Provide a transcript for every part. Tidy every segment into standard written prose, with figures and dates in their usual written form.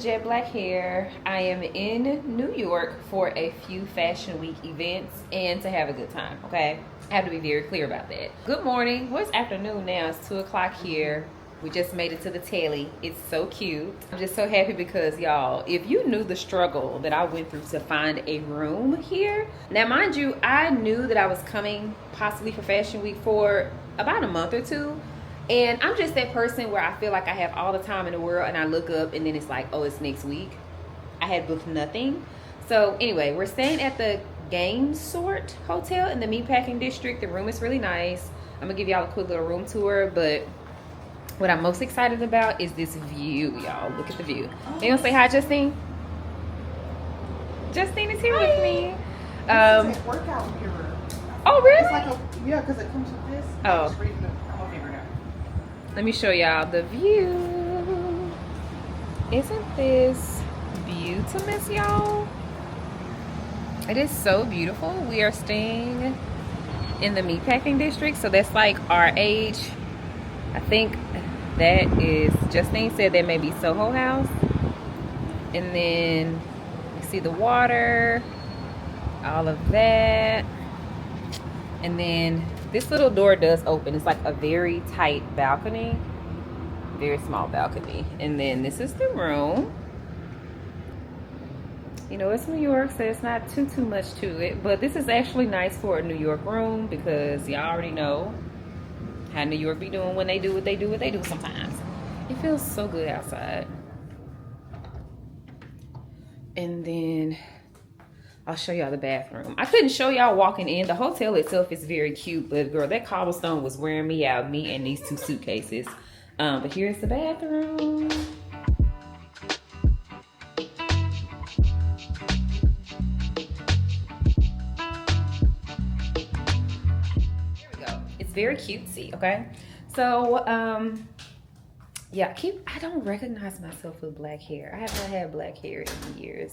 Jet Black Hair. I am in New York for a few Fashion Week events and to have a good time, okay? I have to be very clear about that. Good morning. Well, it's afternoon now. It's 2 o'clock here. We just made it to the telly. It's so cute. I'm just so happy because, y'all, if you knew the struggle that I went through to find a room here. Now, mind you, I knew that I was coming possibly for Fashion Week for about a month or two. And I'm just that person where I feel like I have all the time in the world and I look up and then it's like, oh, it's next week. I had booked nothing. So anyway, we're staying at the Game Sort Hotel in the Meatpacking District. The room is really nice. I'm gonna give y'all a quick little room tour, but what I'm most excited about is this view, y'all. Look at the view. You wanna say hi, Justine? Justine is here with me. It's a workout mirror. Oh, really? It's like yeah, because it comes with this. Oh. Let me show y'all the view. Isn't this beautiful, y'all? It is so beautiful. We are staying in the Meatpacking District, so that's like RH. I think that is, Justine said that may be Soho House. And then you see the water, all of that. And then this little door does open. It's like a very tight balcony, very small balcony. And then this is the room. You know, it's New York, so it's not too much to it. But this is actually nice for a New York room because y'all already know how New York be doing when they do what they do sometimes. It feels so good outside. And then I'll show y'all the bathroom. I couldn't show y'all walking in. The hotel itself is very cute, but girl, that cobblestone was wearing me out, me and these 2 suitcases. But here's the bathroom. Here we go. It's very cutesy, okay? So, yeah, I don't recognize myself with black hair. I have not had black hair in years.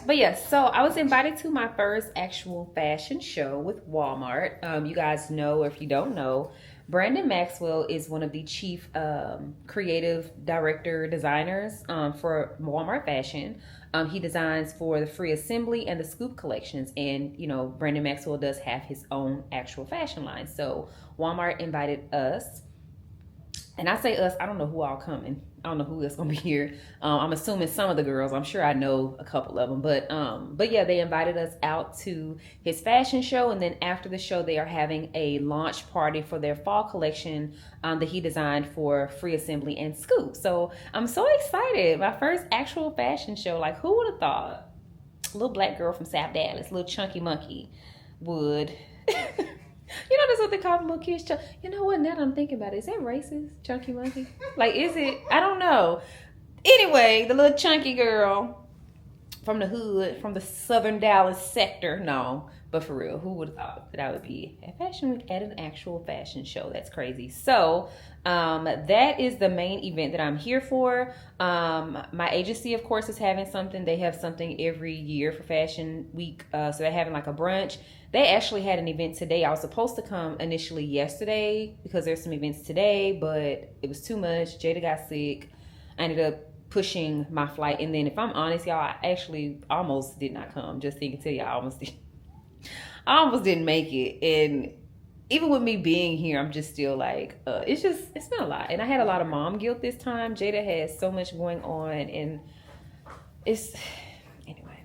But yes, so I was invited to my first actual fashion show with Walmart. You guys know, or if you don't know, Brandon Maxwell is one of the chief creative director designers for Walmart Fashion. He designs for the Free Assembly and the Scoop collections. And, you know, Brandon Maxwell does have his own actual fashion line. So Walmart invited us. And I say us, I don't know who all coming. I don't know who is gonna be here. I'm assuming some of the girls. I'm sure I know a couple of them. But yeah, they invited us out to his fashion show, and then after the show, they are having a launch party for their fall collection that he designed for Free Assembly and Scoop. So I'm so excited. My first actual fashion show. Like, who would have thought? A little black girl from South Dallas, little chunky monkey, would. You know, that's what they call little kids. You know what? Now that I'm thinking about it, is that racist? Chunky monkey? Like, is it? I don't know. Anyway, the little chunky girl from the hood, from the Southern Dallas sector. No, but for real, who would have thought that I would be at Fashion Week at an actual fashion show? That's crazy. So, that is the main event that I'm here for. My agency, of course, is having something. They have something every year for Fashion Week. So they're having like a brunch. They actually had an event today. I was supposed to come initially yesterday because there's some events today, but it was too much. Jada got sick. I ended up pushing my flight. And then if I'm honest, y'all, I actually almost did not come. Just thinking to y'all, I almost didn't make it. And even with me being here, I'm just still like, it's been a lot. And I had a lot of mom guilt this time. Jada has so much going on, and anyway,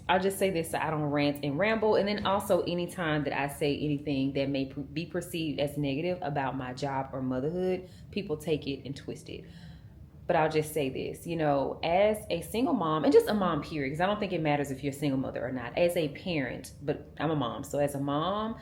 I'll just say this so I don't rant and ramble. And then also anytime that I say anything that may be perceived as negative about my job or motherhood, people take it and twist it. But I'll just say this, you know, as a single mom, and just a mom period, because I don't think it matters if you're a single mother or not, as a parent, but I'm a mom. So as a mom,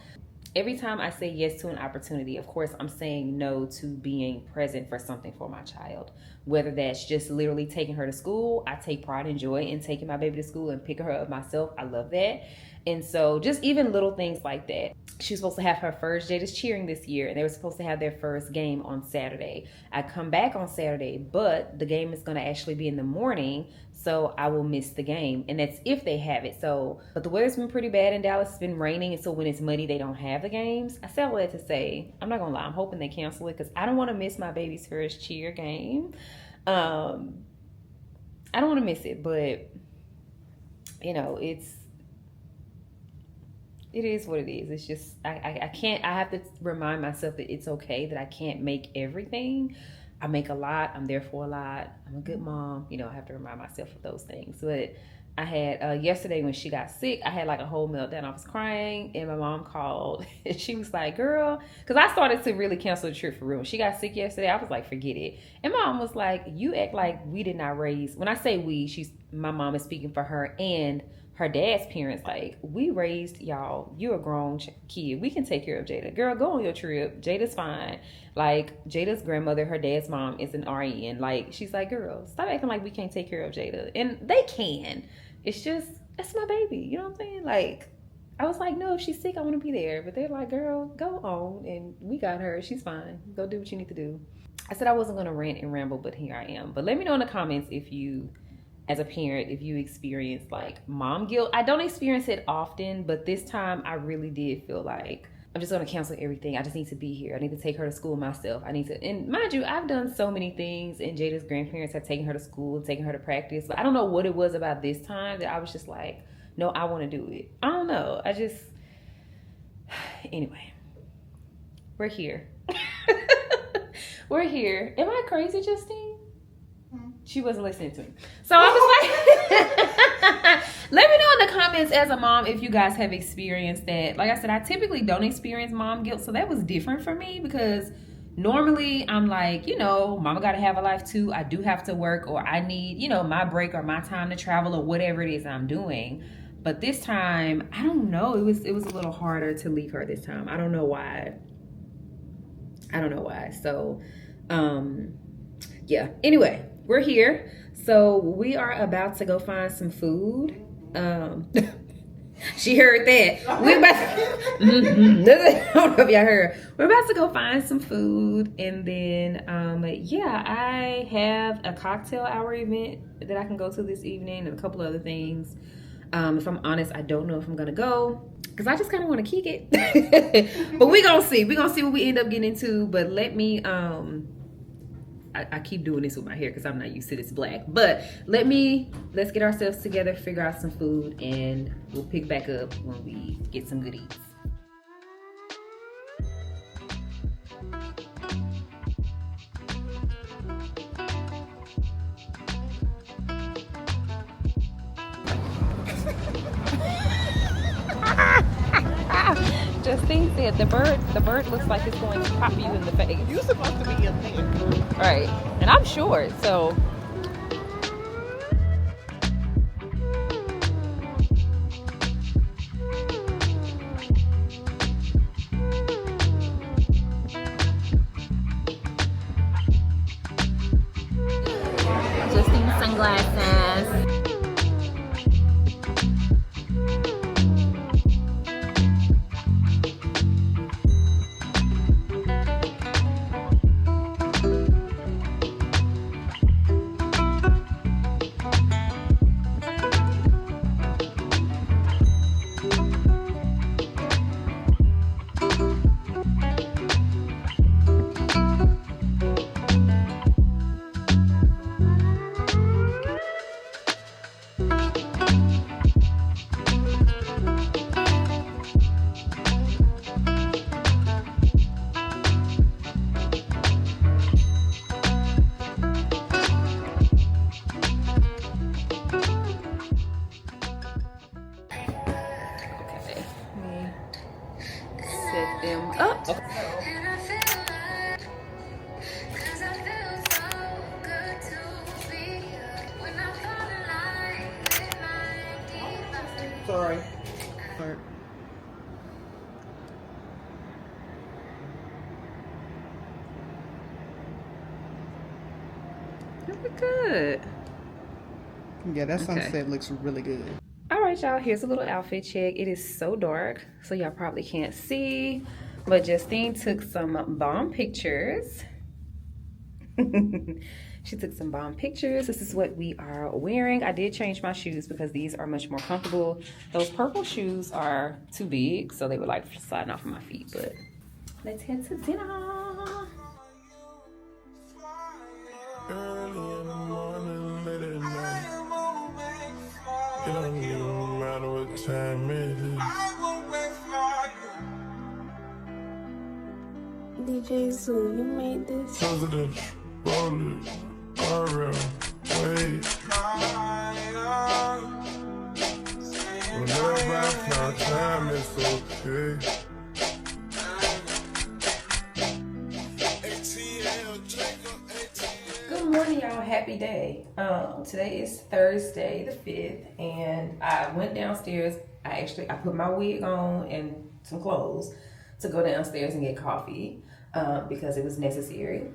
every time I say yes to an opportunity, of course, I'm saying no to being present for something for my child. Whether that's just literally taking her to school, I take pride and joy in taking my baby to school and picking her up myself. I love that. And so just even little things like that. She was supposed to have her first Jada's cheering this year, and they were supposed to have their first game on Saturday. I come back on Saturday, but the game is going to actually be in the morning. So I will miss the game. And that's if they have it. So, but the weather's been pretty bad in Dallas. It's been raining. And so when it's muddy, they don't have the games. I say all that to say, I'm not going to lie. I'm hoping they cancel it because I don't want to miss my baby's first cheer game. I don't want to miss it, but you know, it is what it is. It's just, I can't, I have to remind myself that it's okay, that I can't make everything. I make a lot. I'm there for a lot. I'm a good mom. You know, I have to remind myself of those things. But I had, yesterday when she got sick, I had like a whole meltdown. I was crying and my mom called and she was like, girl, because I started to really cancel the trip for real. When she got sick yesterday, I was like, forget it. And my mom was like, you act like we did not raise, when I say we, my mom is speaking for her and her dad's parents, like, we raised y'all. You're a grown kid. We can take care of Jada. Girl, go on your trip. Jada's fine. Like, Jada's grandmother, her dad's mom is an RN. Like, she's like, girl, stop acting like we can't take care of Jada. And they can. It's just, that's my baby. You know what I'm saying? Like, I was like, no, if she's sick, I want to be there. But they're like, girl, go on. And we got her. She's fine. Go do what you need to do. I said I wasn't going to rant and ramble, but here I am. But let me know in the comments if you, as a parent, if you experience like mom guilt. I don't experience it often, but this time I really did feel like I'm just gonna cancel everything. I just need to be here. I need to take her to school myself. I need to, and mind you, I've done so many things and Jada's grandparents have taken her to school, taken her to practice. But I don't know what it was about this time that I was just like, no, I wanna do it. I don't know. Anyway, we're here. We're here. Am I crazy, Justine? She wasn't listening to me. So I was like, let me know in the comments as a mom if you guys have experienced that. Like I said, I typically don't experience mom guilt. So that was different for me because normally I'm like, you know, mama got to have a life too. I do have to work, or I need, you know, my break or my time to travel or whatever it is I'm doing. But this time, I don't know. It was a little harder to leave her this time. I don't know why. So, yeah. Anyway. We're here, so we are about to go find some food. She heard that. We're about to, I don't know if y'all heard. We're about to go find some food, and then yeah, I have a cocktail hour event that I can go to this evening, and a couple other things. If I'm honest, I don't know if I'm gonna go because I just kind of want to kick it. But we're gonna see. We're gonna see what we end up getting into. But let me I keep doing this with my hair because I'm not used to this black. But let's get ourselves together, figure out some food, and we'll pick back up when we get some good eats. Justine said the bird looks like it's going to pop you in the face. You're supposed to be up there. Right. And I'm short, so. Justine's sunglasses. Set them up. Okay. Sorry. We're good. Yeah, that sunset looks really good. All right, y'all, here's a little outfit check. It is so dark, so y'all probably can't see, but Justine took some bomb pictures. She took some bomb pictures. This is what we are wearing. I did change my shoes because these are much more comfortable. Those purple shoes are too big, so they were like sliding off of my feet. But let's head to dinner. Early in the morning, late at night. It don't even matter what time it is. DJ Zoo, you made this? President, roller, RL, wait. Whenever I found time, it's okay. Good morning, y'all. Happy day. Today is Thursday the 5th, and I went downstairs. I put my wig on and some clothes to go downstairs and get coffee because it was necessary.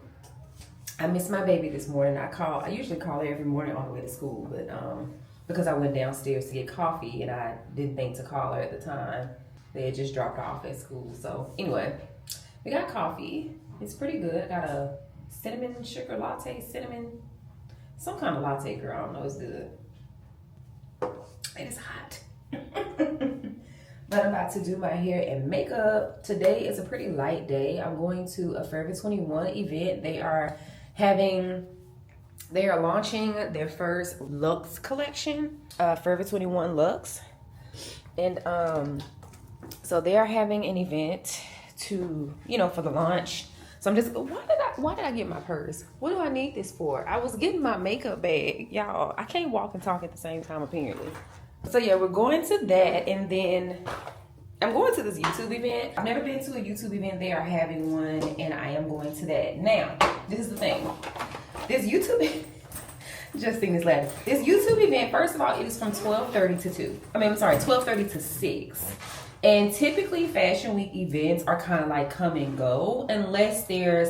I missed my baby this morning. I usually call her every morning on the way to school, but because I went downstairs to get coffee and I didn't think to call her at the time, they had just dropped her off at school. So anyway, we got coffee. It's pretty good. I got a cinnamon sugar latte, some kind of latte, girl. I don't know. It's good. It is hot. But I'm about to do my hair and makeup. Today is a pretty light day. I'm going to a Forever 21 event. They are launching their first Luxe collection, Forever 21 Luxe. And so they are having an event to, for the launch. So I'm just, why did I get my purse? What do I need this for? I was getting my makeup bag. Y'all, I can't walk and talk at the same time, apparently. So yeah, we're going to that, and then I'm going to this YouTube event. I've never been to a YouTube event. They are having one, and I am going to that. Now, this is the thing. This YouTube, just seen this last. This YouTube event, first of all, it is from 12:30 to 2. 12:30 to 6. And typically Fashion Week events are kind of like come and go unless there's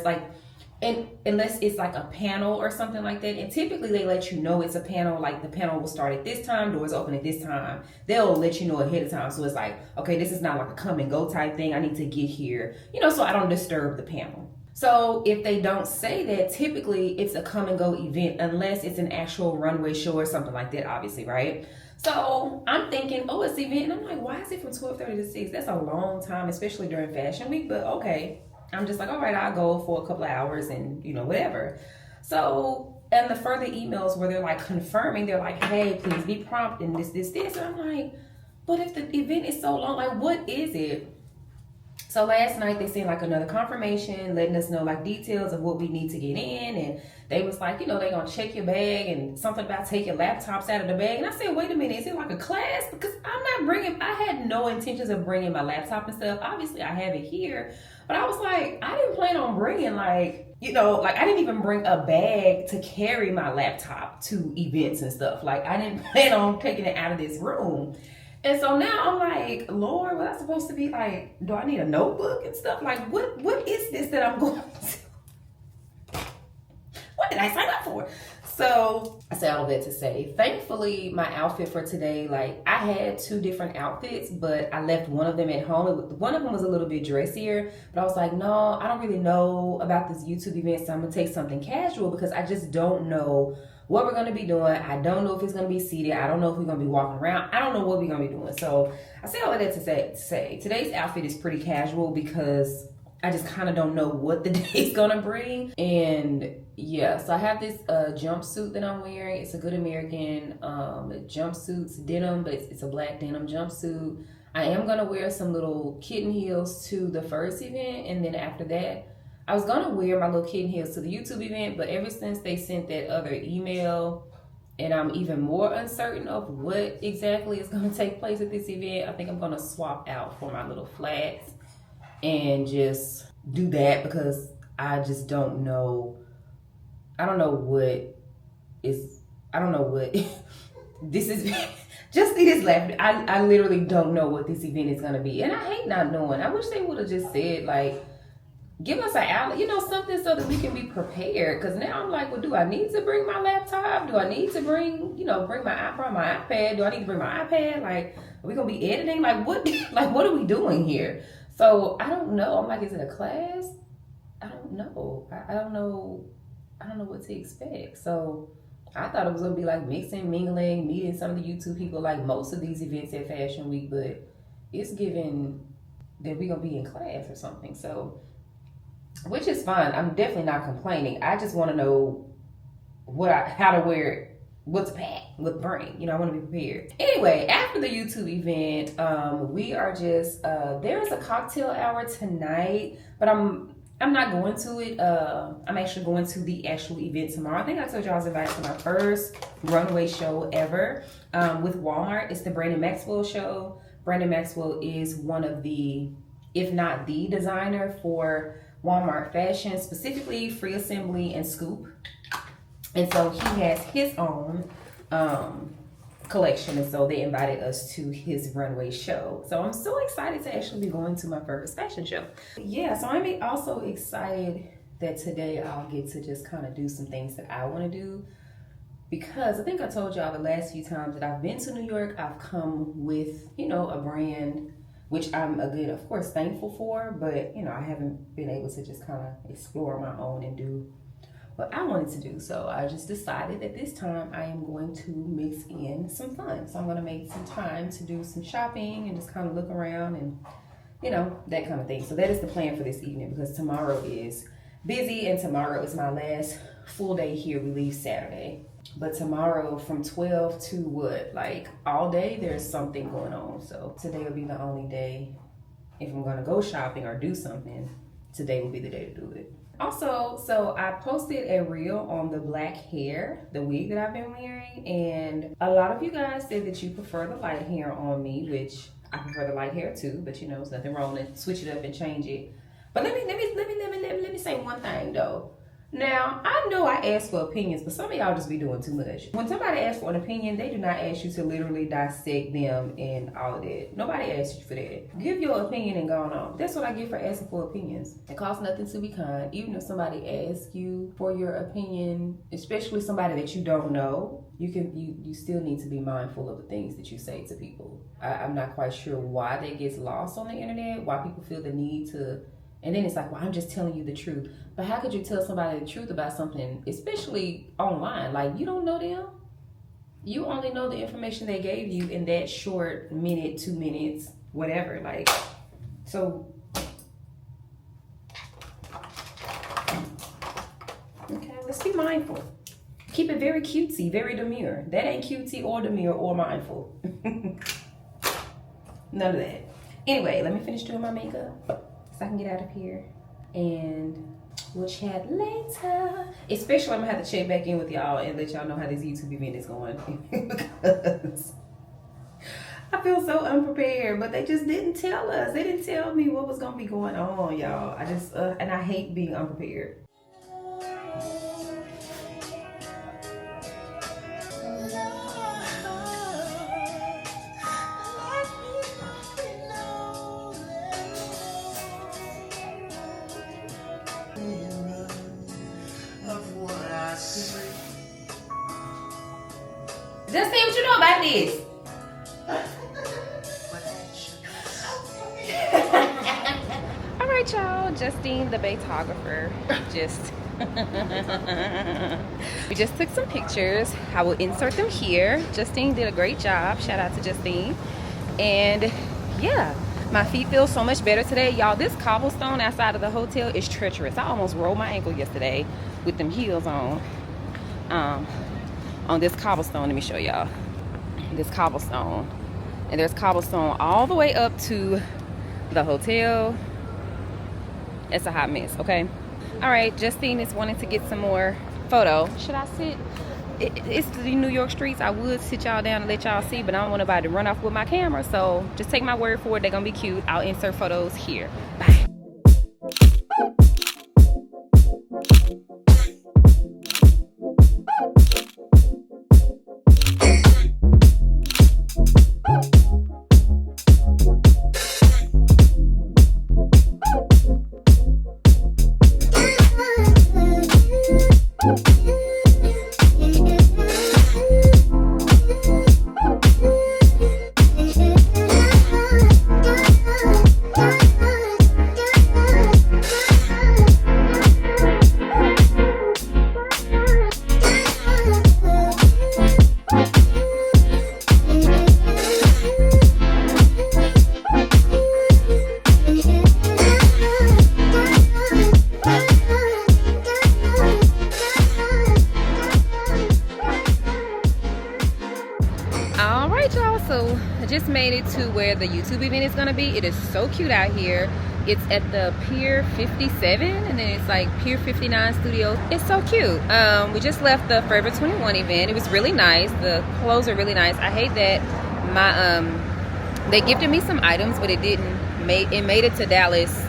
unless it's like a panel or something like that. And typically they let you know it's a panel, like the panel will start at this time, doors open at this time. They'll let you know ahead of time. So it's like, okay, this is not like a come and go type thing. I need to get here, so I don't disturb the panel. So if they don't say that, typically it's a come and go event unless it's an actual runway show or something like that, obviously, right? So I'm thinking, oh, it's the event. And I'm like, why is it from 12:30 to 6? That's a long time, especially during Fashion Week. But okay, I'm just like, all right, I'll go for a couple of hours and, whatever. So, and the further emails where they're like confirming, they're like, hey, please be prompt and this. And I'm like, but if the event is so long, like, what is it? So last night they sent like another confirmation letting us know like details of what we need to get in, and they was like, they're gonna check your bag and something about taking laptops out of the bag. And I said, wait a minute, is it like a class? Because I had no intentions of bringing my laptop and stuff. Obviously I have it here, but I was like, I didn't plan on bringing I didn't even bring a bag to carry my laptop to events and stuff. Like I didn't plan on taking it out of this room. And so now I'm like, Lord, was I supposed to be like, do I need a notebook and stuff? Like, what is this that I'm going to? What did I sign up for? So I say all of that to say, thankfully, my outfit for today, like I had 2 different outfits, but I left one of them at home. One of them was a little bit dressier, but I was like, no, I don't really know about this YouTube event, so I'm going to take something casual because I just don't know what we're going to be doing. I don't know if it's going to be seated. I don't know if we're going to be walking around. I don't know what we're going to be doing. So I say all of that to say today's outfit is pretty casual because I just kind of don't know what the day is going to bring. And yeah, so I have this jumpsuit that I'm wearing. It's a Good American jumpsuit's denim, but it's a black denim jumpsuit. I am going to wear some little kitten heels to the first event, and then after that, I was going to wear my little kitten heels to the YouTube event, but ever since they sent that other email and I'm even more uncertain of what exactly is going to take place at this event, I think I'm going to swap out for my little flats and just do that because I just don't know. I don't know what this is. Just see this laugh. I literally don't know what this event is going to be. And I hate not knowing. I wish they would have just said like, give us an outlet, something so that we can be prepared. Because now I'm like, well, do I need to bring my laptop? Do I need to bring my iPad? Do I need to bring my iPad? Like, are we gonna be editing? Like, what are we doing here? So I don't know. I'm like, is it a class? I don't know. I don't know I don't know what to expect. So I thought it was gonna be like mixing, mingling, meeting some of the YouTube people, like most of these events at Fashion Week, but it's given that we're gonna be in class or something. So, which is fine. I'm definitely not complaining. I just want to know how to wear it, what to pack, what to bring. You know, I want to be prepared. Anyway, after the YouTube event, we are just there is a cocktail hour tonight, but I'm not going to it. I'm actually going to the actual event tomorrow. I think I told you I was invited to my first runway show ever with Walmart. It's the Brandon Maxwell show. Brandon Maxwell is one of the, if not the designer for Walmart fashion, specifically Free Assembly and Scoop. And so he has his own collection, and so they invited us to his runway show. So I'm so excited to actually be going to my first fashion show. Yeah, so I'm also excited that today I'll get to just kind of do some things that I want to do, because I think I told y'all the last few times that I've been to New York, I've come with, you know, a brand, which I'm again, of course, thankful for, but you know, I haven't been able to just kind of explore my own and do what I wanted to do. So I just decided that this time I am going to mix in some fun. So I'm going to make some time to do some shopping and just kind of look around and, you know, that kind of thing. So that is the plan for this evening, because tomorrow is busy and tomorrow is my last full day here. We leave Saturday. But tomorrow from 12 to what? Like all day there's something going on. So today will be the only day, if I'm going to go shopping or do something, today will be the day to do it. Also, so I posted a reel on the black hair, the wig that I've been wearing, and a lot of you guys said that you prefer the light hair on me, which I prefer the light hair too, but you know, there's nothing wrong to switch it up and change it. But let me say one thing though. Now, I know I asked for opinions, but some of y'all just be doing too much. When somebody asks for an opinion, they do not ask you to literally dissect them and all of that. Nobody asks you for that. Give your opinion and go on. That's what I get for asking for opinions. It costs nothing to be kind. Even if somebody asks you for your opinion, especially somebody that you don't know, you still need to be mindful of the things that you say to people. I'm not quite sure why that gets lost on the internet, why people feel the need to. And then it's like, well, I'm just telling you the truth. But how could you tell somebody the truth about something, especially online? Like, you don't know them. You only know the information they gave you in that short minute, 2 minutes, whatever. Like, so. Okay, let's be mindful. Keep it very cutesy, very demure. That ain't cutesy or demure or mindful. None of that. Anyway, let me finish doing my makeup so I can get out of here, and we'll chat later. Especially, I'm gonna have to check back in with y'all and let y'all know how this YouTube event is going, because I feel so unprepared. But they just didn't tell us. They didn't tell me what was gonna be going on, y'all. I just and I hate being unprepared. Just see what you know about this. All right, y'all. Justine, the Baytographer, we just took some pictures. I will insert them here. Justine did a great job. Shout out to Justine. And yeah, my feet feel so much better today, y'all. This cobblestone outside of the hotel is treacherous. I almost rolled my ankle yesterday with them heels on this cobblestone. Let me show y'all this cobblestone, and there's cobblestone all the way up to the hotel. It's a hot mess. Okay, all right, Justine is wanting to get some more photo. Should I sit? It's the New York streets. I would sit y'all down and let y'all see, but I don't want nobody to run off with my camera, so just take my word for it. They're gonna be cute. I'll insert photos here. Bye. right, y'all, so I just made it to where the YouTube event is gonna be. It is so cute out here. It's at the Pier 57, and then it's like Pier 59 Studios. It's so cute. We just left the Forever 21 event. It was really nice. The clothes are really nice. I hate that they gifted me some items, but it made it to Dallas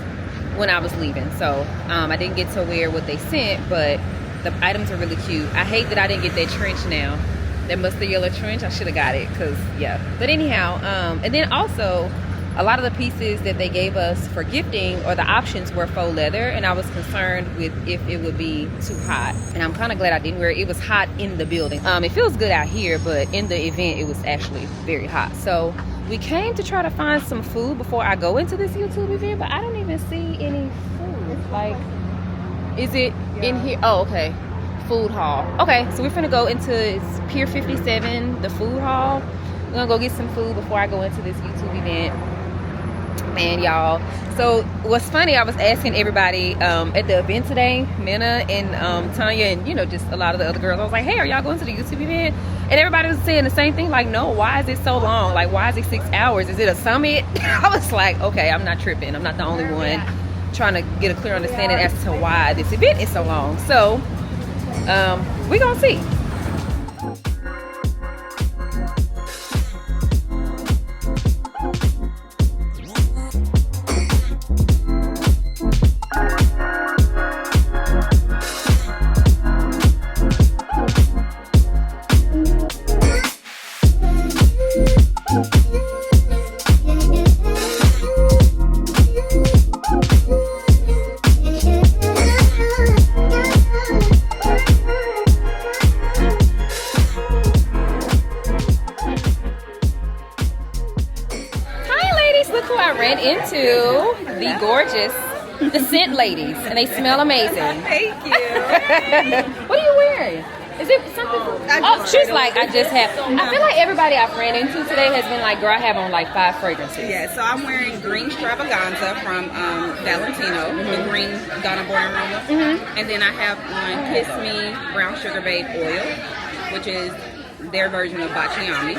when I was leaving. So I didn't get to wear what they sent, but the items are really cute. I hate that I didn't get that trench now. That mustard yellow trench. I should have got it, because yeah. But anyhow, and then also a lot of the pieces that they gave us for gifting, or the options, were faux leather, and I was concerned with if it would be too hot. And I'm kind of glad I didn't wear it. It was hot in the building. It feels good out here, but in the event it was actually very hot. So we came to try to find some food before I go into this YouTube event, but I don't even see any food. Like, is it in here? Oh, okay. Food hall. Okay, so we're gonna go into Pier 57, the food hall. We're gonna go get some food before I go into this YouTube event. And y'all, so what's funny, I was asking everybody at the event today, Minna and Tanya, and just a lot of the other girls. I was like, hey, are y'all going to the YouTube event? And everybody was saying the same thing, like, no, why is it so long? Like, why is it 6 hours? Is it a summit? I was like, okay, I'm not tripping. I'm not the only one trying to get a clear understanding as to why this event is so long. So we're gonna see. Into the gorgeous, the scent ladies, and they smell amazing. Thank you. What are you wearing? Is it something? Oh, she's like, I just have. I feel like everybody I've ran into today has been like, girl, I have on like 5 fragrances. Yeah, so I'm wearing green extravaganza from Valentino, the green Ghana Boy aroma, and then I have on Kiss Me Brown Sugar Babe oil, which is their version of Baciami.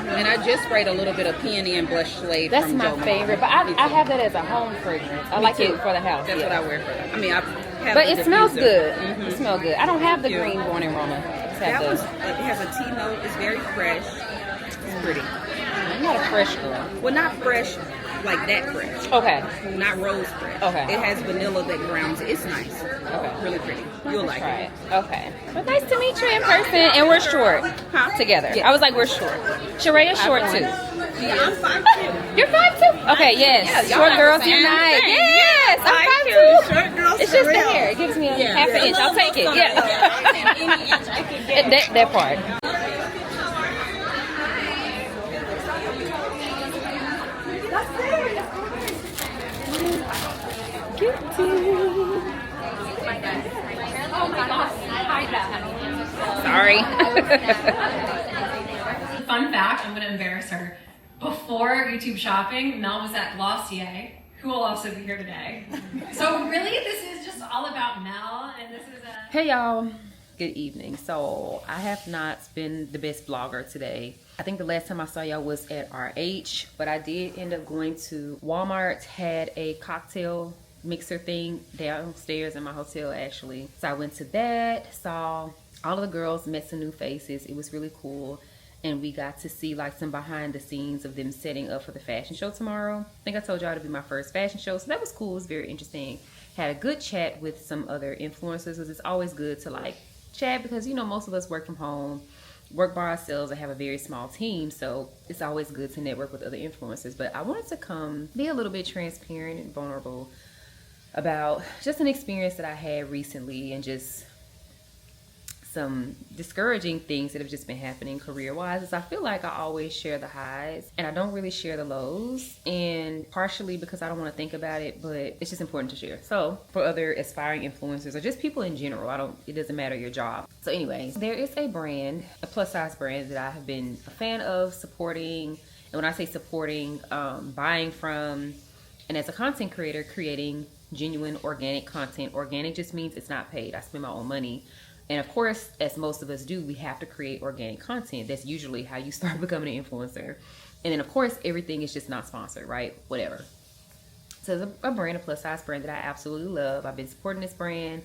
And I just sprayed a little bit of peony and blush slave. That's from my Joe favorite, but I have that as a home fragrance. I like it for the house. That's what I wear for them. I mean, I have but the it smells diffuser. good. Mm-hmm. It smells good. I don't have the green Born Roma. That was, it has a tea note. It's very fresh. It's pretty. I'm not a fresh girl. Well, not fresh like that fresh. Okay. Not rose fresh. Okay. It has vanilla that grounds it. It's nice. Okay. Really pretty. You'll like Try it. it. Okay. Well, nice to meet you in person. And we're short together. Yeah. I was like, we're short. Sharea's short too. Yeah, I'm 5'2". You're 5'2"? Okay, yes. Yeah, Short y'all girls have the same unite. thing. Yes, Yeah, I'm 5'2". Short girls It's just the Sherelle. hair. It gives me a Yeah. half an inch. I'll take it. Yeah. Any inch I can get. That part. Sorry. Fun fact, I'm going to embarrass her. Before YouTube shopping, Mel was at Glossier, who will also be here today. So really, this is just all about Mel, and this is a... Hey y'all, good evening. So I have not been the best vlogger today. I think the last time I saw y'all was at RH, but I did end up going to Walmart, had a cocktail mixer thing downstairs in my hotel actually. So I went to that, saw all of the girls, met some new faces. It was really cool. And we got to see like some behind the scenes of them setting up for the fashion show tomorrow. I think I told y'all to be my first fashion show. So that was cool. It was very interesting. Had a good chat with some other influencers, because it's always good to like chat, because you know most of us work from home, work by ourselves, and have a very small team. So it's always good to network with other influencers. But I wanted to come be a little bit transparent and vulnerable about just an experience that I had recently, and just some discouraging things that have just been happening career-wise. Is I feel like I always share the highs and I don't really share the lows, and partially because I don't want to think about it, but it's just important to share. So for other aspiring influencers or just people in general, it doesn't matter your job. So anyways, there is a brand, a plus size brand that I have been a fan of, supporting, and when I say supporting, buying from, and as a content creator, creating genuine organic content. Organic just means it's not paid. I spend my own money And of course, as most of us do, we have to create organic content. That's usually how you start becoming an influencer. And then of course, everything is just not sponsored, right? Whatever. So it's a brand, a plus size brand that I absolutely love. I've been supporting this brand.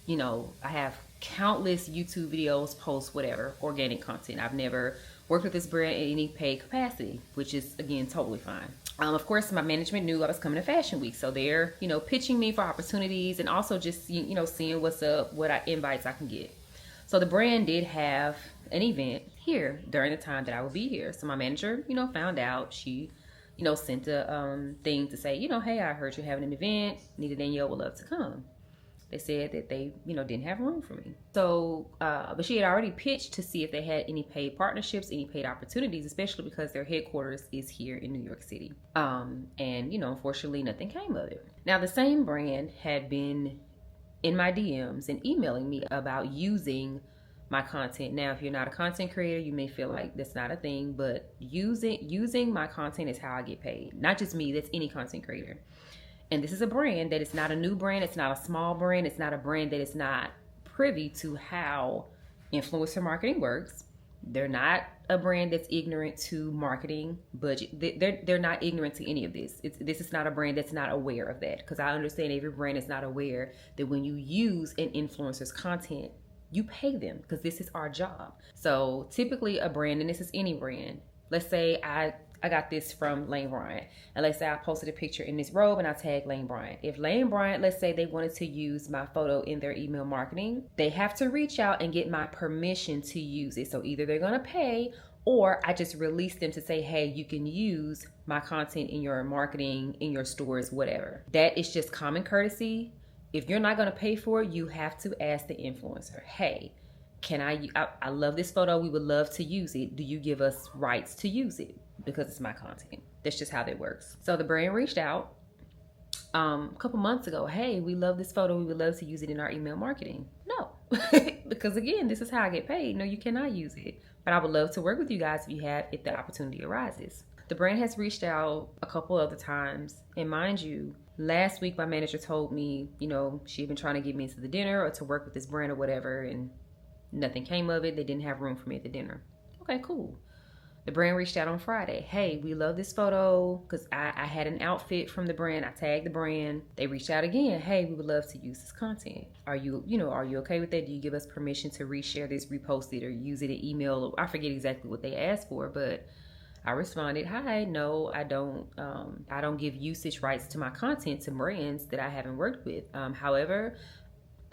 You know, I have countless YouTube videos, posts, whatever, organic content. I've never worked with this brand in any paid capacity, which is, again, totally fine. Of course, my management knew I was coming to Fashion Week, so they're, you know, pitching me for opportunities and also just, you know, seeing what's up, invites I can get. So the brand did have an event here during the time that I would be here. So my manager, you know, found out. She, you know, sent a thing to say, you know, hey, I heard you're having an event. Nita Danielle would love to come. They said that they, you know, didn't have room for me. So, but she had already pitched to see if they had any paid partnerships, any paid opportunities, especially because their headquarters is here in New York City. And, you know, unfortunately, nothing came of it. Now, the same brand had been in my DMs and emailing me about using my content. Now, if you're not a content creator, you may feel like that's not a thing, but using my content is how I get paid. Not just me, that's any content creator. And this is a brand that is not a new brand. It's not a small brand. It's not a brand that is not privy to how influencer marketing works. They're not a brand that's ignorant to marketing budget. They're not ignorant to any of this. This is not a brand that's not aware of that, because I understand every brand is not aware that when you use an influencer's content, you pay them, because this is our job. So typically a brand, and this is any brand, let's say I got this from Lane Bryant, and let's say I posted a picture in this robe and I tagged Lane Bryant. If Lane Bryant, let's say they wanted to use my photo in their email marketing, they have to reach out and get my permission to use it. So either they're gonna pay, or I just release them to say, hey, you can use my content in your marketing, in your stores, whatever. That is just common courtesy. If you're not gonna pay for it, you have to ask the influencer, hey, can I love this photo, we would love to use it. Do you give us rights to use it? Because it's my content. That's just how that works. So the brand reached out a couple months ago. Hey, we love this photo. We would love to use it in our email marketing. No, because again, this is how I get paid. No, you cannot use it. But I would love to work with you guys if the opportunity arises. The brand has reached out a couple other times. And mind you, last week my manager told me, you know, she had been trying to get me into the dinner or to work with this brand or whatever, and nothing came of it. They didn't have room for me at the dinner. Okay, cool. The brand reached out on Friday. Hey, we love this photo, because I had an outfit from the brand. I tagged the brand. They reached out again. Hey, we would love to use this content. Are you okay with that? Do you give us permission to reshare this, repost it, or use it in email? I forget exactly what they asked for, but I responded, hi, no, I don't give usage rights to my content to brands that I haven't worked with. However,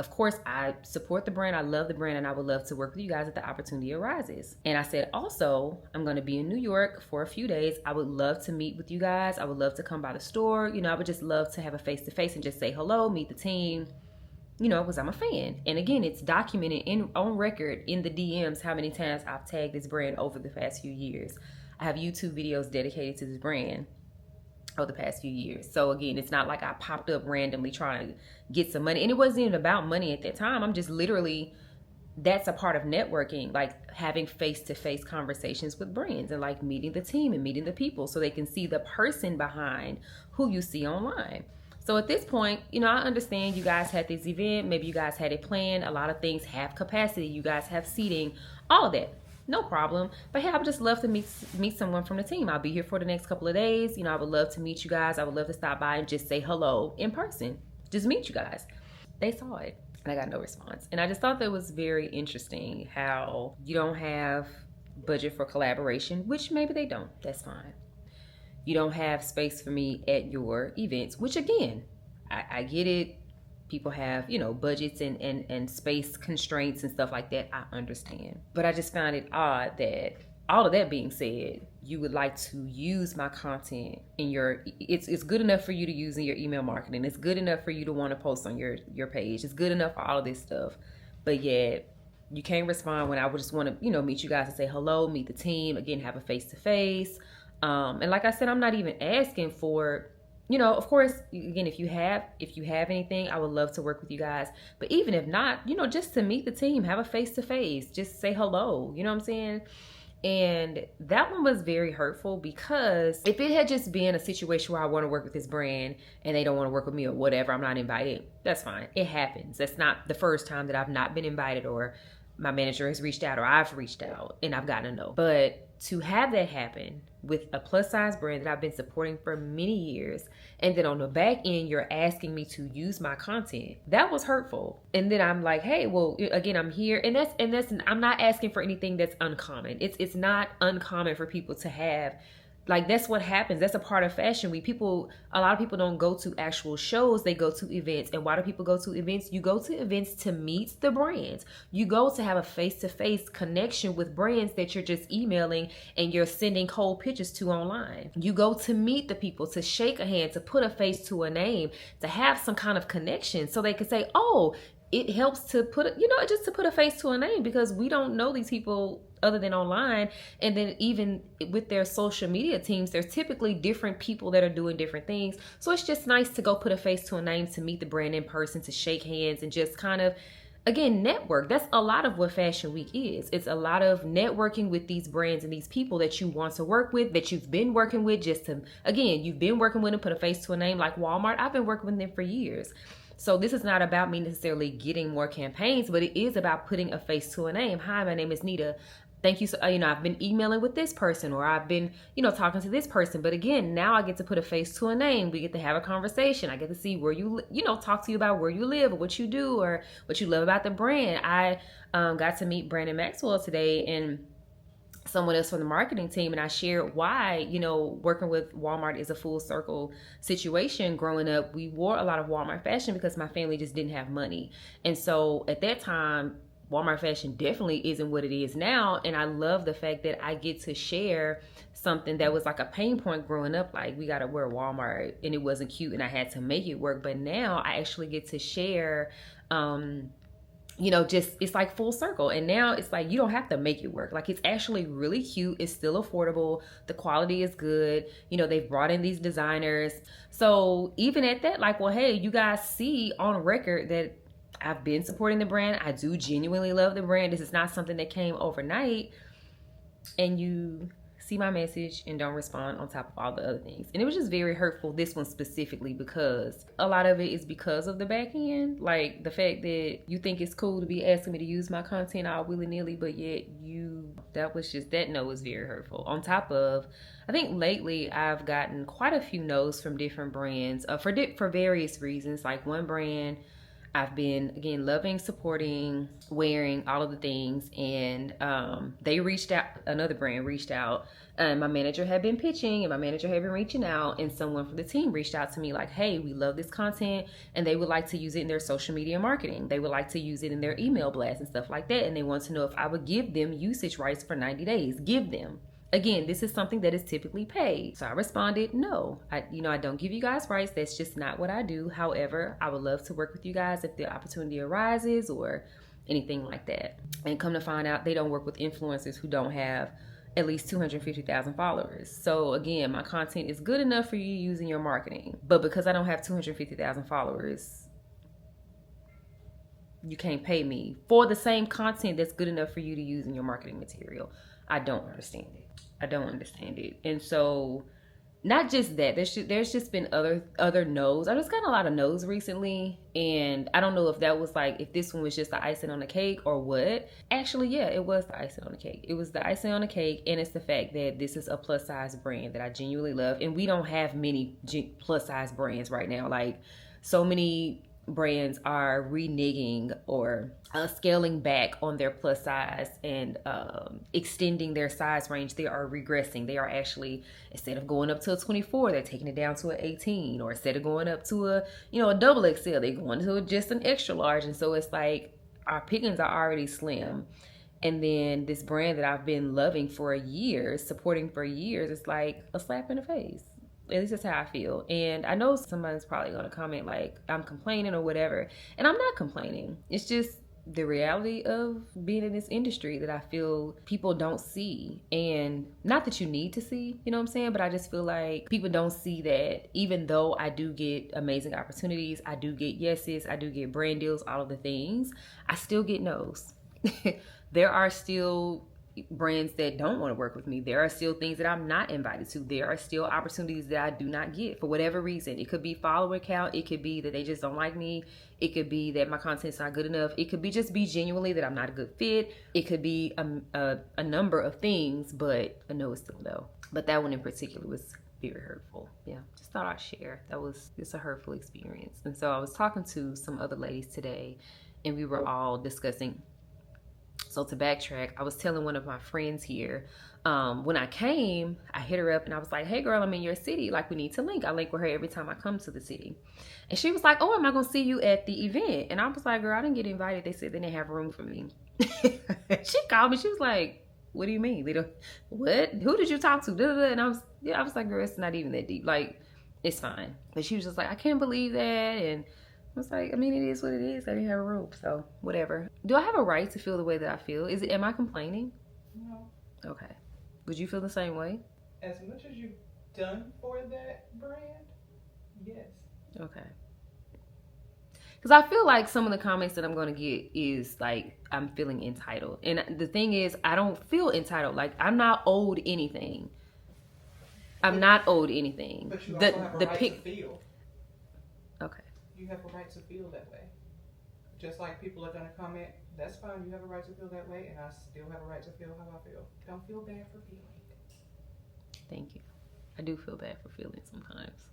of course, I support the brand. I love the brand, and I would love to work with you guys if the opportunity arises. And I said, also, I'm going to be in New York for a few days. I would love to meet with you guys. I would love to come by the store. You know, I would just love to have a face-to-face and just say hello, meet the team, you know, because I'm a fan. And again, it's documented on record in the DMs how many times I've tagged this brand over the past few years. I have YouTube videos dedicated to this brand over the past few years. So again, it's not like I popped up randomly trying to get some money. And it wasn't even about money at that time. I'm just literally, that's a part of networking, like having face-to-face conversations with brands and like meeting the team and meeting the people so they can see the person behind who you see online. So at this point, you know, I understand you guys had this event. Maybe you guys had it planned. A lot of things have capacity. You guys have seating, all of that. No problem. But hey, I would just love to meet someone from the team. I'll be here for the next couple of days. You know, I would love to meet you guys. I would love to stop by and just say hello in person. Just meet you guys. They saw it and I got no response. And I just thought that was very interesting how you don't have budget for collaboration, which maybe they don't. That's fine. You don't have space for me at your events, which again, I get it. People have, you know, budgets and space constraints and stuff like that. I understand. But I just found it odd that, all of that being said, you would like to use my content in your, it's good enough for you to use in your email marketing. It's good enough for you to want to post on your page. It's good enough for all of this stuff. But yet, you can't respond when I would just want to, you know, meet you guys and say hello, meet the team, again, have a face-to-face. And like I said, I'm not even asking for, you know, of course, again, if you have anything, I would love to work with you guys. But even if not, you know, just to meet the team, have a face-to-face, just say hello, you know what I'm saying? And that one was very hurtful, because if it had just been a situation where I want to work with this brand and they don't want to work with me or whatever, I'm not invited, that's fine. It happens. That's not the first time that I've not been invited, or my manager has reached out, or I've reached out and I've gotten a no. But to have that happen with a plus size brand that I've been supporting for many years, and then on the back end you're asking me to use my content, that was hurtful. And then I'm like, hey, well, again, I'm here, and that's I'm not asking for anything that's uncommon. It's not uncommon for people to have, like, that's what happens. That's a part of Fashion Week. A lot of people don't go to actual shows. They go to events. And why do people go to events? You go to events to meet the brands. You go to have a face-to-face connection with brands that you're just emailing and you're sending cold pictures to online. You go to meet the people, to shake a hand, to put a face to a name, to have some kind of connection, so they can say, oh, it helps to just to put a face to a name, because we don't know these people other than online. And then even with their social media teams, there's typically different people that are doing different things. So it's just nice to go put a face to a name, to meet the brand in person, to shake hands, and just kind of, again, network. That's a lot of what Fashion Week is. It's a lot of networking with these brands and these people that you want to work with, that you've been working with, you've been working with them, put a face to a name. Like Walmart, I've been working with them for years. So this is not about me necessarily getting more campaigns, but it is about putting a face to a name. Hi, my name is Nita. Thank you. So, I've been emailing with this person, or I've been, talking to this person. But again, now I get to put a face to a name. We get to have a conversation. I get to see where talk to you about where you live, or what you do, or what you love about the brand. I got to meet Brandon Maxwell today, and someone else from the marketing team, and I shared why, working with Walmart is a full circle situation. Growing up, we wore a lot of Walmart fashion because my family just didn't have money. And so at that time, Walmart fashion definitely isn't what it is now. And I love the fact that I get to share something that was like a pain point growing up. Like, we got to wear Walmart and it wasn't cute and I had to make it work. But now I actually get to share, it's like full circle. And now it's like, you don't have to make it work. Like, it's actually really cute. It's still affordable. The quality is good. They've brought in these designers. So even at that, like, well, hey, you guys see on record that I've been supporting the brand. I do genuinely love the brand. This is not something that came overnight. And you see my message and don't respond on top of all the other things. And it was just very hurtful, this one specifically, because a lot of it is because of the back end. Like, the fact that you think it's cool to be asking me to use my content all willy-nilly, but yet that no was very hurtful. On top of, I think lately I've gotten quite a few no's from different brands for various reasons. Like, one brand I've been, again, loving, supporting, wearing, all of the things. And they reached out, another brand reached out, and my manager had been pitching, and my manager had been reaching out, and someone from the team reached out to me like, hey, we love this content, and they would like to use it in their social media marketing. They would like to use it in their email blasts and stuff like that. And they want to know if I would give them usage rights for 90 days. Give them. Again, this is something that is typically paid. So I responded, no, I don't give you guys rights. That's just not what I do. However, I would love to work with you guys if the opportunity arises or anything like that. And come to find out, they don't work with influencers who don't have at least 250,000 followers. So again, my content is good enough for you to use in your marketing. But because I don't have 250,000 followers, you can't pay me for the same content that's good enough for you to use in your marketing material. I don't understand it. And so, not just that, there's just been other no's. I just got a lot of no's recently, and I don't know if that was if this one was just the icing on the cake or what. Actually, yeah, it was the icing on the cake. It was the icing on the cake, and it's the fact that this is a plus size brand that I genuinely love, and we don't have many plus size brands right now. Like, so many brands are reneging or scaling back on their plus size and extending their size range. They are regressing. They are actually, instead of going up to a 24, they're taking it down to an 18, or instead of going up to a double XL, they're going to just an extra large. And so it's like, our pickings are already slim. And then this brand that I've been loving for years, supporting for years, it's like a slap in the face. At least that's how I feel. And I know somebody's probably going to comment like I'm complaining or whatever. And I'm not complaining. It's just the reality of being in this industry that I feel people don't see. And not that you need to see, you know what I'm saying? But I just feel like people don't see that even though I do get amazing opportunities, I do get yeses, I do get brand deals, all of the things, I still get no's. There are still brands that don't want to work with me. There are still things that I'm not invited to. There are still opportunities that I do not get for whatever reason. It could be follower count. It could be that they just don't like me. It could be that my content's not good enough. It could be genuinely that I'm not a good fit. It could be a number of things, but a no is still no. But that one in particular was very hurtful. Yeah, just thought I'd share. That was just a hurtful experience. And so I was talking to some other ladies today, and we were all discussing. So to backtrack, I was telling one of my friends here, when I came, I hit her up and I was like, hey girl, I'm in your city. Like, we need to link. I link with her every time I come to the city. And she was like, oh, am I going to see you at the event? And I was like, girl, I didn't get invited. They said they didn't have room for me. She called me. She was like, what do you mean? What? Who did you talk to? And I was like, girl, it's not even that deep. Like, it's fine. But she was just like, I can't believe that. And I was like, I mean, it is what it is. I didn't have a room, so whatever. Do I have a right to feel the way that I feel? Am I complaining? No. Okay. Would you feel the same way? As much as you've done for that brand, yes. Okay. Because I feel like some of the comments that I'm going to get is like, I'm feeling entitled. And the thing is, I don't feel entitled. Like, I'm not owed anything. I'm not owed anything. But you also have a right to feel. Okay. You have a right to feel that way. Just like people are going to comment, that's fine, you have a right to feel that way, and I still have a right to feel how I feel. Don't feel bad for feeling. Thank you. I do feel bad for feeling sometimes.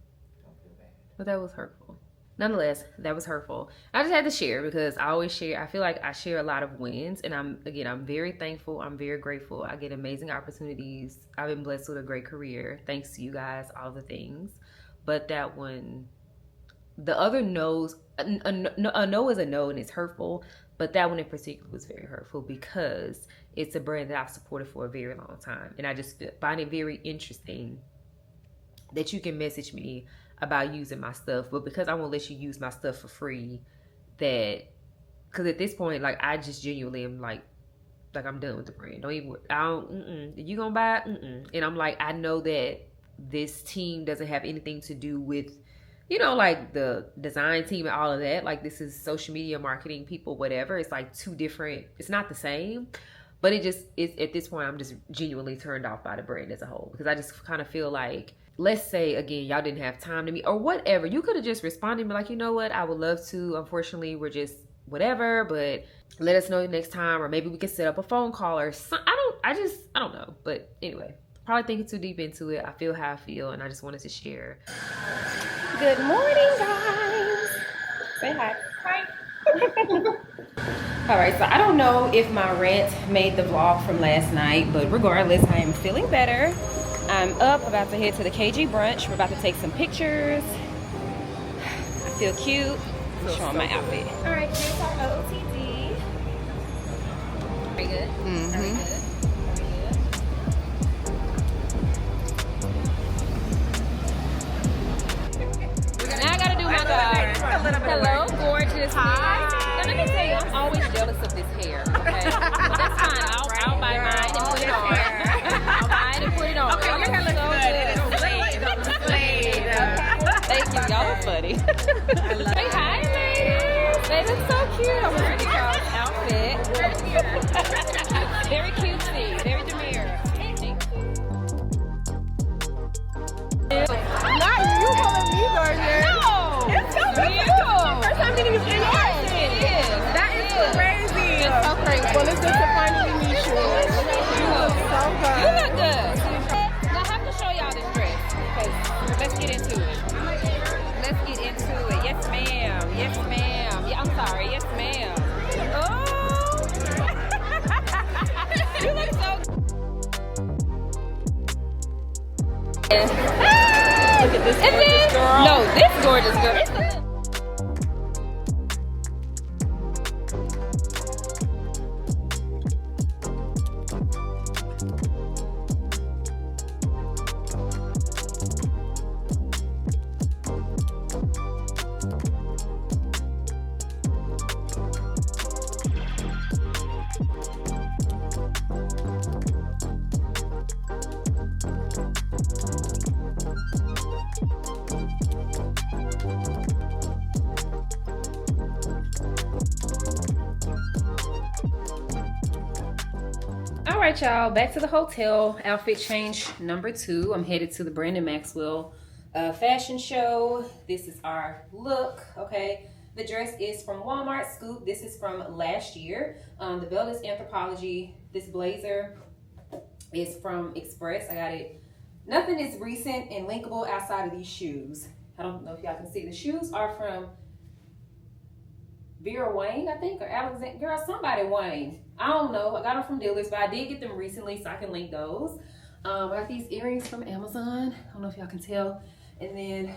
Don't feel bad. But that was hurtful. Nonetheless, that was hurtful. I just had to share because I always share. I feel like I share a lot of wins, and I'm very thankful. I'm very grateful. I get amazing opportunities. I've been blessed with a great career. Thanks to you guys, all the things. But that one, the other no's, a no is a no and it's hurtful, but that one in particular was very hurtful because it's a brand that I've supported for a very long time. And I just find it very interesting that you can message me about using my stuff, but because I won't let you use my stuff for free, because at this point, like, I just genuinely am like I'm done with the brand. You gonna buy it? And I'm like, I know that this team doesn't have anything to do with, like the design team and all of that. Like, this is social media marketing people, whatever. It's like two different, it's not the same, but it's at this point, I'm just genuinely turned off by the brand as a whole, because I just kind of feel like, let's say again, y'all didn't have time to meet or whatever. You could have just responded and be like, you know what? I would love to. Unfortunately, we're just whatever, but let us know next time, or maybe we can set up a phone call or something. I don't know. But anyway, probably thinking too deep into it. I feel how I feel, and I just wanted to share. Good morning, guys. Say hi. Hi. All right, so I don't know if my rant made the vlog from last night, but regardless, I am feeling better. I'm up, about to head to the KG brunch. We're about to take some pictures. I feel cute. I'm showing my outfit. All right, here's our OOTD. Very good. Mm-hmm. Very good. Now I gotta do my hello, gorgeous. Hi. Now let me tell you, I'm always jealous of this hair. Okay, but that's fine. I'll buy mine and put it on. I'll buy it and put it on. Okay, your hair looks good. It's flayed. Thank you, y'all are funny. Say hi, ladies. They look so cute. I'm wearing y'all's outfit. Very cutesy, very demure. Thank you. Not you calling me gorgeous. No, it's so cute. First time meeting you in person. It is. That is crazy. It's so crazy. Well, it's good to finally meet you. You look so good. You look good. Now I have to show y'all this dress because let's get into it. Let's get into it. Yes, ma'am. Yes, ma'am. Yeah, I'm sorry. Yes, ma'am. Oh, you look so good. Look at this gorgeous girl. No, this gorgeous girl. All right, y'all, back to the hotel. Outfit change number 2. I'm headed to the Brandon Maxwell fashion show. This is our look, okay? The dress is from Walmart Scoop. This is from last year. The belt is Anthropologie. This blazer is from Express. I got it. Nothing is recent and linkable outside of these shoes. I don't know if y'all can see. The shoes are from Vera Wayne, I think, or Alexander. Girl, somebody Wayne. I don't know. I got them from dealers, but I did get them recently, so I can link those. I got these earrings from Amazon. I don't know if y'all can tell. And then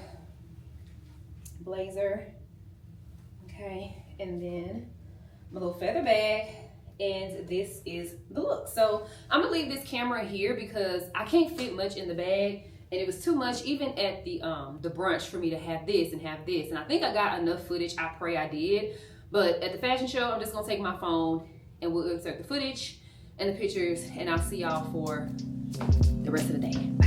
blazer. Okay. And then my little feather bag. And this is the look. So I'm gonna leave this camera here because I can't fit much in the bag. And it was too much even at the brunch for me to have this and have this. And I think I got enough footage. I pray I did. But at the fashion show, I'm just gonna take my phone and we'll insert the footage and the pictures, and I'll see y'all for the rest of the day. Bye.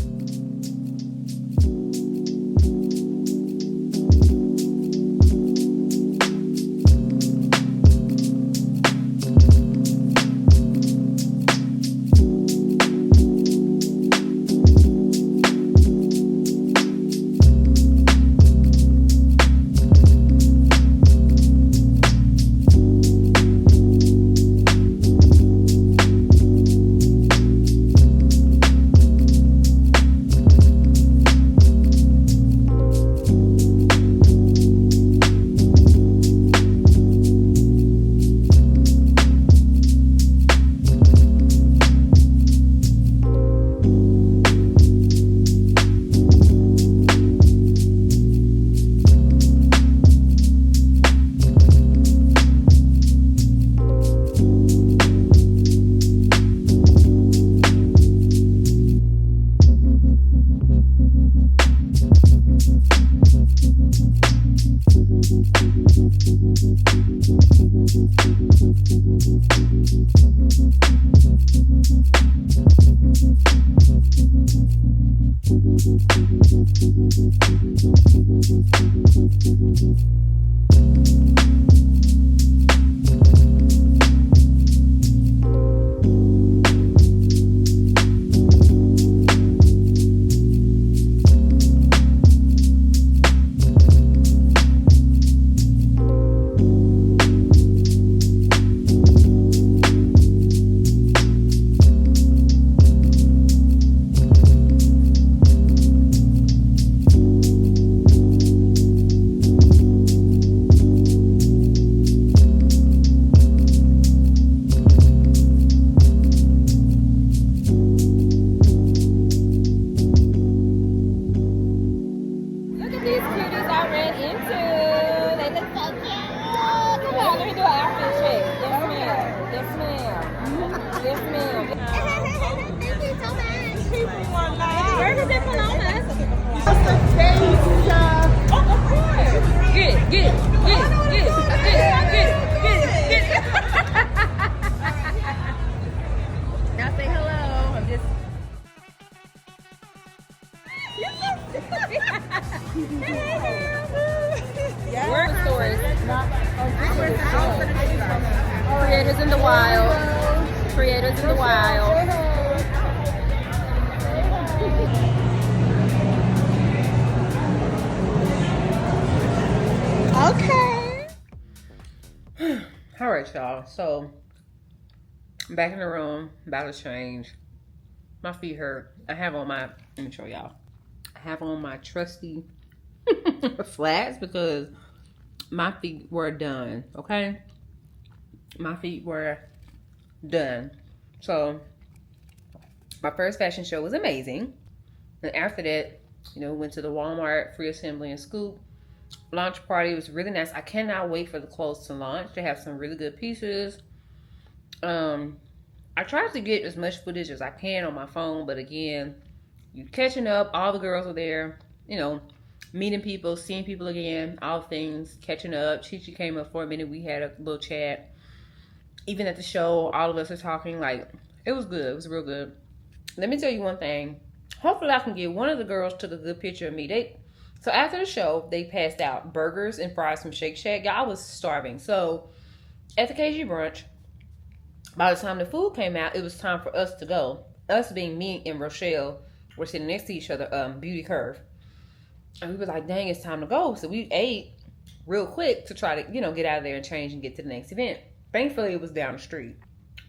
Creators in the wild. Creators in the wild. Okay. All right, y'all. So I'm back in the room, about to change. My feet hurt. I have on my, let me show y'all. I have on my trusty flats because my feet were done, okay? My feet were done. So my first fashion show was amazing. And after that, you know, went to the Walmart Free Assembly and Scoop launch party. It was really nice. I cannot wait for the clothes to launch. They have some really good pieces. I tried to get as much footage as I can on my phone, but again, you catching up. All the girls were there, you know, meeting people, seeing people again, all things, catching up. Chi-Chi came up for a minute. We had a little chat. Even at the show, all of us are talking. Like, it was good. It was real good. Let me tell you one thing. Hopefully I can get one of the girls took a good picture of me. So after the show, they passed out burgers and fries from Shake Shack. Y'all, I was starving. So at the KG brunch, by the time the food came out, it was time for us to go. Us being me and Rochelle were sitting next to each other, Beauty Curve. And we were like, dang, it's time to go. So we ate real quick to try to, get out of there and change and get to the next event. Thankfully, it was down the street.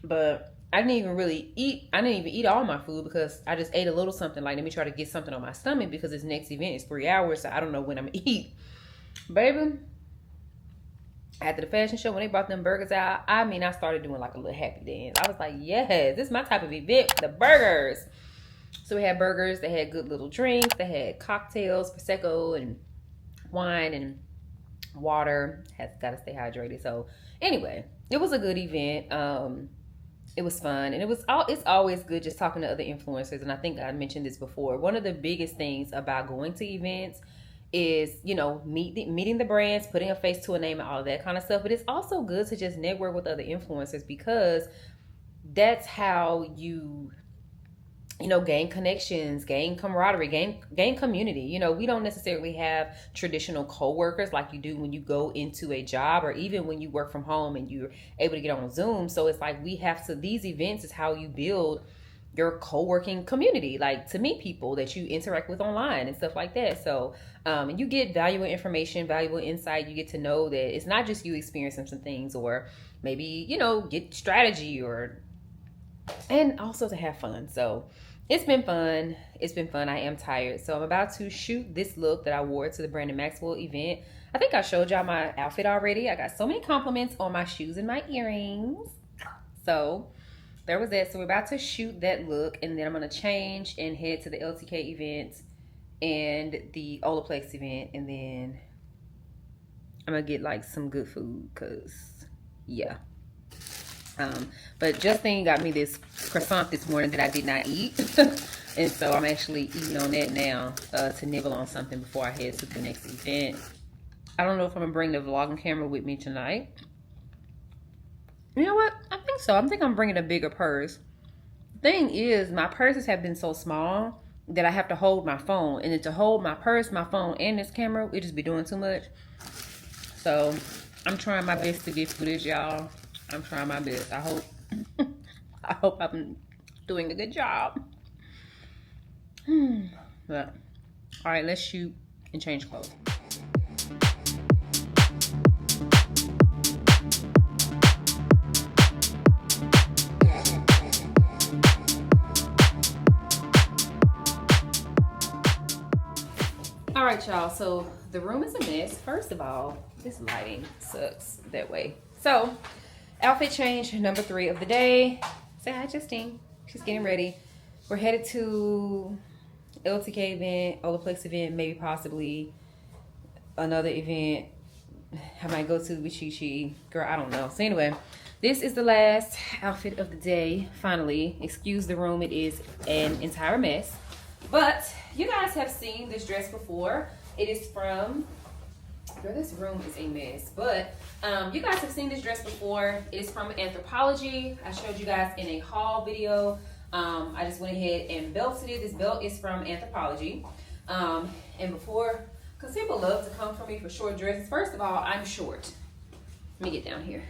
But I didn't even eat all my food because I just ate a little something. Like, let me try to get something on my stomach because this next event is 3 hours. So I don't know when I'm going to eat. Baby, after the fashion show, when they brought them burgers out, I started doing like a little happy dance. I was like, yes, this is my type of event, the burgers. So we had burgers. They had good little drinks. They had cocktails, Prosecco and wine and water. Got to stay hydrated. So anyway, it was a good event. It was fun, and it's always good just talking to other influencers. And I think I mentioned this before. One of the biggest things about going to events is, meeting the brands, putting a face to a name and all of that kind of stuff. But it's also good to just network with other influencers because that's how you gain connections, gain camaraderie, gain community. We don't necessarily have traditional co-workers like you do when you go into a job or even when you work from home and you're able to get on Zoom. So it's like these events is how you build your co-working community, like to meet people that you interact with online and stuff like that. So, and you get valuable information, valuable insight. You get to know that it's not just you experiencing some things or maybe, get strategy and also to have fun. So it's been fun. I am tired. So I'm about to shoot this look that I wore to the Brandon Maxwell event. I think I showed y'all my outfit already. I got so many compliments on my shoes and my earrings. So there was that. So we're about to shoot that look, and then I'm going to change and head to the LTK event and the Olaplex event, and then I'm going to get like some good food because, yeah. But Justine got me this croissant this morning that I did not eat. And so I'm actually eating on that now to nibble on something before I head to the next event. I don't know if I'm going to bring the vlogging camera with me tonight. You know what? I think so. I think I'm bringing a bigger purse. The thing is, my purses have been so small that I have to hold my phone. And then to hold my purse, my phone, and this camera, it just be doing too much. So I'm trying my best to get footage, y'all. I'm trying my best. I hope I'm doing a good job. But all right, let's shoot and change clothes. All right, y'all. So the room is a mess. First of all, this lighting sucks that way. So outfit change number 3 of the day. Say hi, Justine. She's getting ready. We're headed to LTK event, Olaplex event, maybe possibly another event I might go to with Chi. Girl, I don't know. So anyway, this is the last outfit of the day. Finally, excuse the room. It is an entire mess. But you guys have seen this dress before. It is from... Girl, this room is a mess, but you guys have seen this dress before. It is from Anthropologie. I showed you guys in a haul video. I just went ahead and belted it. This belt is from Anthropologie. And before, because people love to come for me for short dresses. First of all, I'm short. Let me get down here.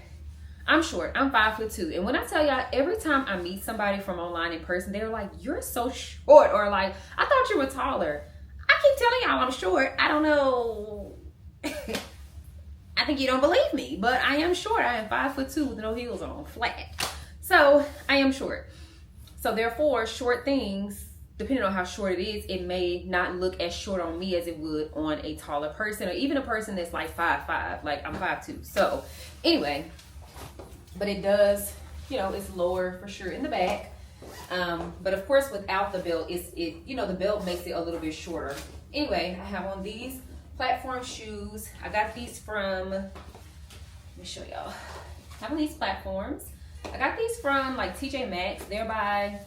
I'm short. I'm 5'2". And when I tell y'all, every time I meet somebody from online in person, they're like, you're so short. Or like, I thought you were taller. I keep telling y'all I'm short. I don't know. I think you don't believe me, but I am short. I am 5'2" with no heels on, flat. So I am short. So therefore, short things, depending on how short it is, it may not look as short on me as it would on a taller person, or even a person that's like 5'5", like I'm 5'2". So anyway, but it does, it's lower for sure in the back. But of course, without the belt, the belt makes it a little bit shorter. Anyway, I have on these platform shoes. I got these from, let me show y'all. I have on these platforms. I got these from like TJ Maxx. They're by,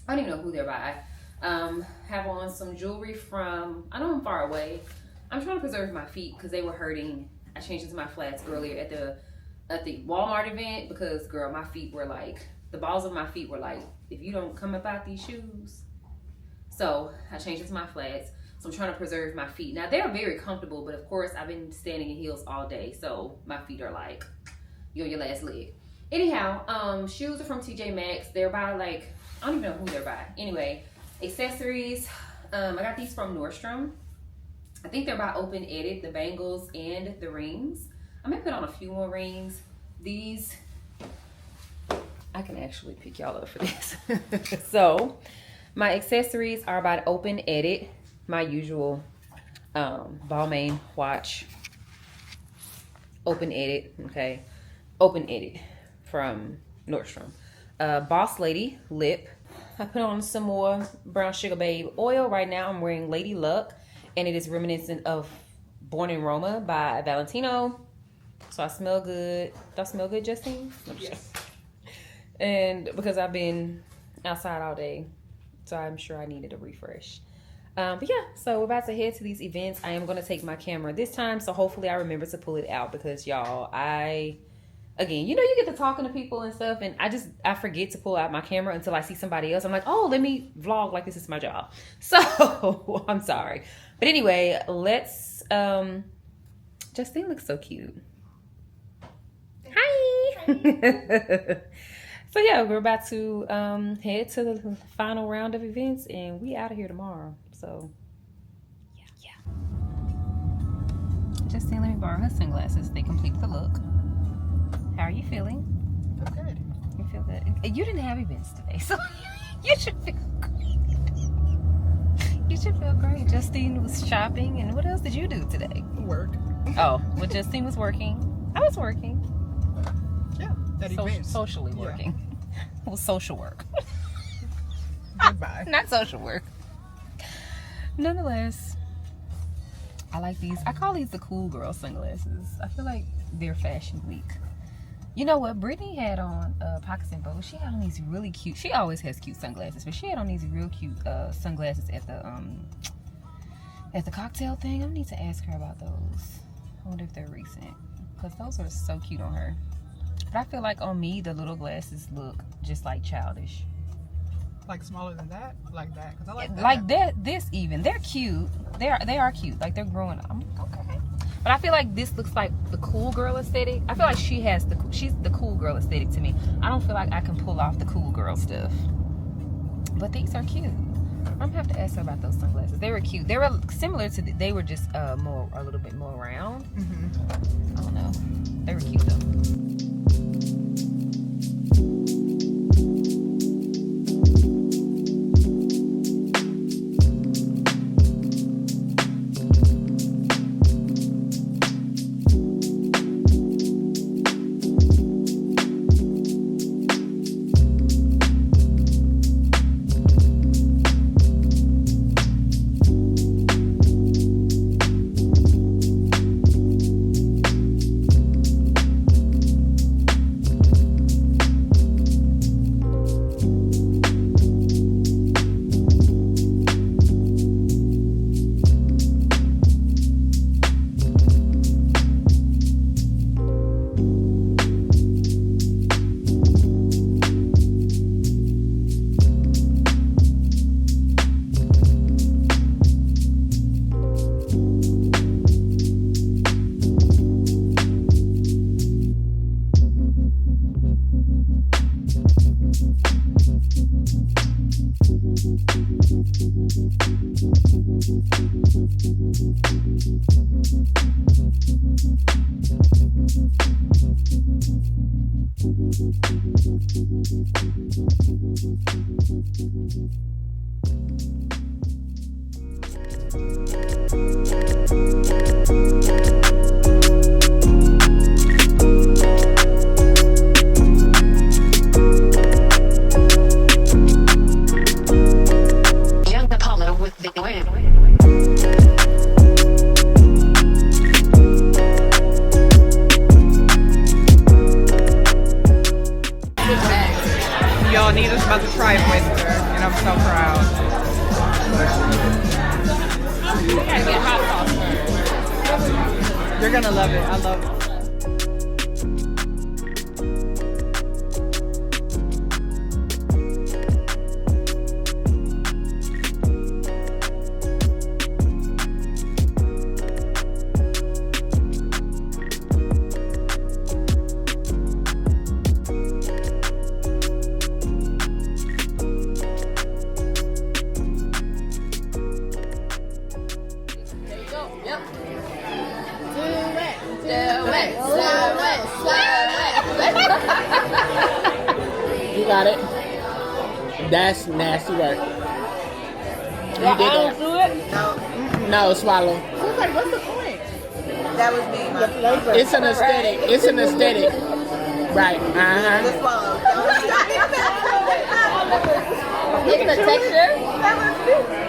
I don't even know who they're by. Have on some jewelry from, I know I'm far away. I'm trying to preserve my feet because they were hurting. I changed into my flats earlier at the Walmart event because, girl, my feet were like, the balls of my feet were like, if you don't come about these shoes. So I changed into my flats. So I'm trying to preserve my feet. Now, they're very comfortable, but of course, I've been standing in heels all day. So my feet are like, you're your last leg. Anyhow, shoes are from TJ Maxx. They're by like, I don't even know who they're by. Anyway, accessories. I got these from Nordstrom. I think they're by Open Edit, the bangles and the rings. I may put on a few more rings. These, I can actually pick y'all up for this. So, my accessories are by Open Edit. My usual Balmain watch. Open Edit, okay. Open Edit from Nordstrom. Boss Lady lip. I put on some more Brown Sugar Babe oil. Right now I'm wearing Lady Luck, and it is reminiscent of Born in Roma by Valentino. So I smell good. Do I smell good, Justine? Yes. And because I've been outside all day, so I'm sure I needed a refresh. But yeah, so we're about to head to these events. I am going to take my camera this time, so hopefully I remember to pull it out, because y'all, again, you know, you get to talking to people and stuff, and I forget to pull out my camera until I see somebody else. I'm like, oh, let me vlog like this is my job. So I'm sorry. But anyway, let's, Justine looks so cute. Hi. So yeah, we're about to head to the final round of events, and we out of here tomorrow. So yeah. Justine, let me borrow her sunglasses. They complete the look. How are you feeling? I'm good. You feel good? You didn't have events today, so you should feel great. You should feel great. Justine was shopping, and what else did you do today? Work. Oh, well, Justine was working. I was working. Yeah. That events. Socially working. Well, social work. Goodbye. Not social work. Nonetheless, I like these. I call these the cool girl sunglasses. I feel like they're fashion week. You know what? Brittany had on pockets and bows. She had on these really cute. She always has cute sunglasses, but she had on these real cute sunglasses at the cocktail thing. I need to ask her about those. I wonder if they're recent, because those are so cute on her. But I feel like on me, the little glasses look just like childish. Like smaller than that? Like that? Because I like that. Like that. This even. They're cute. They are cute. Like they're growing up. I'm okay. But I feel like this looks like the cool girl aesthetic. I feel like she's the cool girl aesthetic to me. I don't feel like I can pull off the cool girl stuff. But these are cute. I'm gonna have to ask her about those sunglasses. They were cute. They were similar to they were just a little bit more round. I don't know. They were cute though. Nita's about to try it with her, and I'm so proud. You gotta get hot sauce first. You're gonna love it. I love it. That's nasty work. You Yeah, did I don't that. do it. No, swallow. So it's like, what's the point? That was me. The flavor. It's an aesthetic. It's an aesthetic. Right. Uh-huh. Just swallow. It's the texture.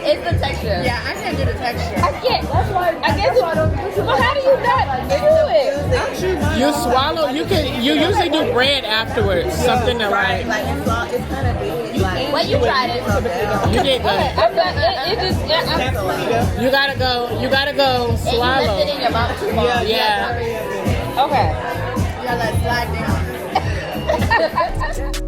It's the texture. Yeah, I can't do the texture. I can't. That's why. I guess. But how do you not do it? You swallow. You usually do bread afterwards. Something to Right, like. like it's kind of big. Like, When you tried it. You did good. I'm not, it just. You gotta go. You gotta go. You left it Swallow. in your mouth too long. Yeah. Okay. Yeah, let's slide down.